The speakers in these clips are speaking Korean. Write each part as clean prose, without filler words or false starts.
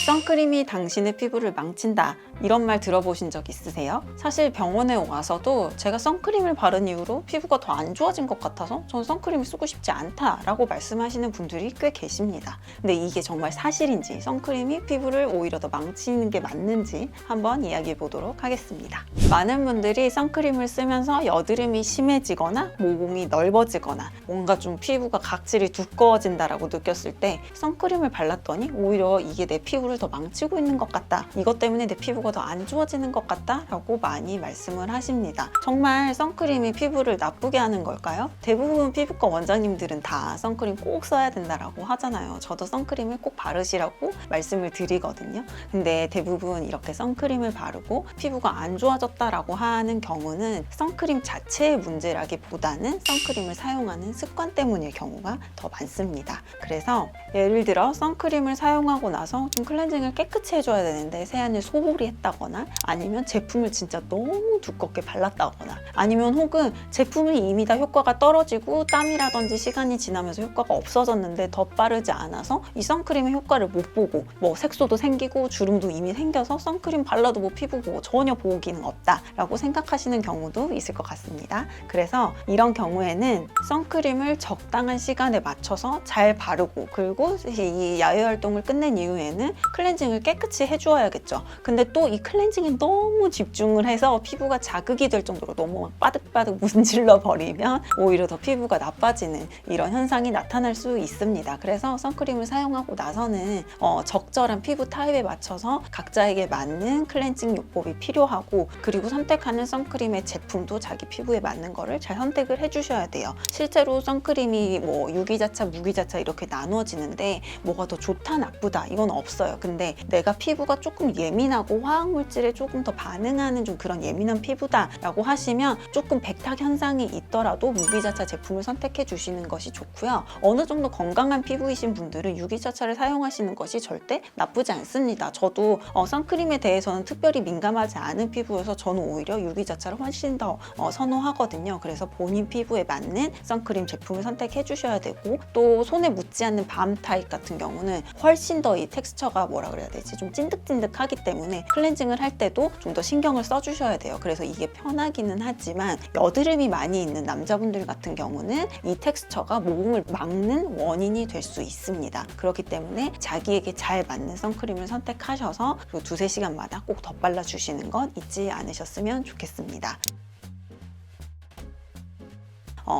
선크림이 당신의 피부를 망친다, 이런 말 들어보신 적 있으세요? 사실 병원에 와서도 제가 선크림을 바른 이후로 피부가 더 안 좋아진 것 같아서 전 선크림을 쓰고 싶지 않다라고 말씀하시는 분들이 꽤 계십니다. 근데 이게 정말 사실인지, 선크림이 피부를 오히려 더 망치는 게 맞는지 한번 이야기해 보도록 하겠습니다. 많은 분들이 선크림을 쓰면서 여드름이 심해지거나 모공이 넓어지거나 뭔가 좀 피부가 각질이 두꺼워진다라고 느꼈을 때 선크림을 발랐더니 오히려 이게 내 피부를 더 망치고 있는 것 같다, 이것 때문에 내 피부가 더 안 좋아지는 것 같다 라고 많이 말씀을 하십니다. 정말 선크림이 피부를 나쁘게 하는 걸까요? 대부분 피부과 원장님들은 다 선크림 꼭 써야 된다라고 하잖아요. 저도 선크림을 꼭 바르시라고 말씀을 드리거든요. 근데 대부분 이렇게 선크림을 바르고 피부가 안 좋아졌다라고 하는 경우는 선크림 자체의 문제라기보다는 선크림을 사용하는 습관 때문일 경우가 더 많습니다. 그래서 예를 들어 선크림을 사용하고 나서 좀 클렌징을 깨끗이 해줘야 되는데 세안을 소홀히 했다거나, 아니면 제품을 진짜 너무 두껍게 발랐다거나, 아니면 혹은 제품이 이미 다 효과가 떨어지고 땀이라든지 시간이 지나면서 효과가 없어졌는데 덧바르지 않아서 이 선크림의 효과를 못 보고 뭐 색소도 생기고 주름도 이미 생겨서 선크림 발라도 뭐 피부 보고 전혀 보호 기능 없다 라고 생각하시는 경우도 있을 것 같습니다. 그래서 이런 경우에는 선크림을 적당한 시간에 맞춰서 잘 바르고, 그리고 이 야외 활동을 끝낸 이후에는 클렌징을 깨끗이 해주어야겠죠. 근데 또 이 클렌징에 너무 집중을 해서 피부가 자극이 될 정도로 너무 막 바득바득 문질러 버리면 오히려 더 피부가 나빠지는 이런 현상이 나타날 수 있습니다. 그래서 선크림을 사용하고 나서는 적절한 피부 타입에 맞춰서 각자에게 맞는 클렌징 요법이 필요하고, 그리고 선택하는 선크림의 제품도 자기 피부에 맞는 거를 잘 선택을 해주셔야 돼요. 실제로 선크림이 뭐 유기자차, 무기자차 이렇게 나누어지는데 뭐가 더 좋다, 나쁘다 이건 없어요. 근데 내가 피부가 조금 예민하고 화학물질에 조금 더 반응하는 좀 그런 예민한 피부다 라고 하시면 조금 백탁 현상이 있더라도 무기자차 제품을 선택해 주시는 것이 좋고요. 어느 정도 건강한 피부이신 분들은 유기자차를 사용하시는 것이 절대 나쁘지 않습니다. 저도 선크림에 대해서는 특별히 민감하지 않은 피부여서 저는 오히려 유기자차를 훨씬 더 선호하거든요. 그래서 본인 피부에 맞는 선크림 제품을 선택해 주셔야 되고, 또 손에 묻지 않는 밤 타입 같은 경우는 훨씬 더 이 텍스처가 뭐라 그래야 되지, 좀 찐득찐득하기 때문에 클렌징을 할 때도 좀 더 신경을 써주셔야 돼요. 그래서 이게 편하기는 하지만 여드름이 많이 있는 남자분들 같은 경우는 이 텍스처가 모공을 막는 원인이 될 수 있습니다. 그렇기 때문에 자기에게 잘 맞는 선크림을 선택하셔서 그리고 2~3시간마다 꼭 덧발라 주시는 것 잊지 않으셨으면 좋겠습니다.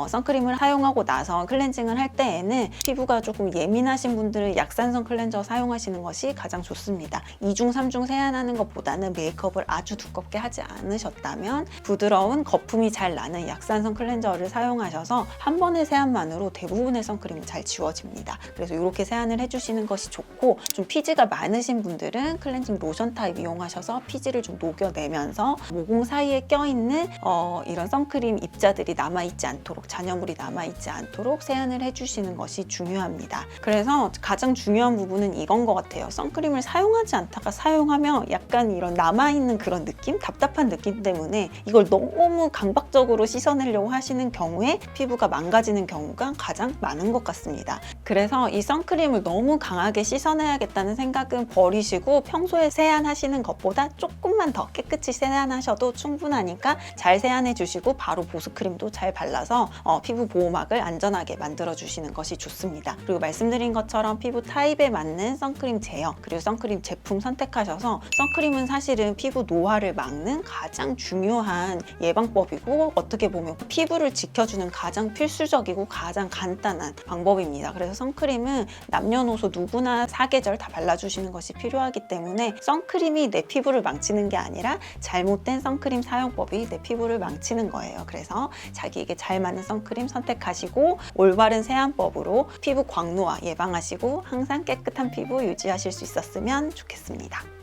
선크림을 사용하고 나서 클렌징을 할 때에는 피부가 조금 예민하신 분들은 약산성 클렌저 사용하시는 것이 가장 좋습니다. 2중, 3중 세안하는 것보다는 메이크업을 아주 두껍게 하지 않으셨다면 부드러운 거품이 잘 나는 약산성 클렌저를 사용하셔서 한 번의 세안만으로 대부분의 선크림이 잘 지워집니다. 그래서 이렇게 세안을 해주시는 것이 좋고, 좀 피지가 많으신 분들은 클렌징 로션 타입 이용하셔서 피지를 좀 녹여내면서 모공 사이에 껴있는 이런 선크림 입자들이 남아있지 않도록, 잔여물이 남아있지 않도록 세안을 해주시는 것이 중요합니다. 그래서 가장 중요한 부분은 이건 것 같아요. 선크림을 사용하지 않다가 사용하면 약간 이런 남아있는 그런 느낌? 답답한 느낌 때문에 이걸 너무 강박적으로 씻어내려고 하시는 경우에 피부가 망가지는 경우가 가장 많은 것 같습니다. 그래서 이 선크림을 너무 강하게 씻어내야겠다는 생각은 버리시고, 평소에 세안하시는 것보다 조금만 더 깨끗이 세안하셔도 충분하니까 잘 세안해 주시고 바로 보습크림도 잘 발라서 피부 보호막을 안전하게 만들어 주시는 것이 좋습니다. 그리고 말씀드린 것처럼 피부 타입에 맞는 선크림 제형, 그리고 선크림 제품 선택하셔서, 선크림은 사실은 피부 노화를 막는 가장 중요한 예방법이고 어떻게 보면 피부를 지켜주는 가장 필수적이고 가장 간단한 방법입니다. 그래서 선크림은 남녀노소 누구나 사계절 다 발라주시는 것이 필요하기 때문에 선크림이 내 피부를 망치는 게 아니라 잘못된 선크림 사용법이 내 피부를 망치는 거예요. 그래서 자기에게 잘 맞는 선크림 선택하시고 올바른 세안법으로 피부 광노화 예방하시고 항상 깨끗한 피부 유지하실 수 있었으면 좋겠습니다.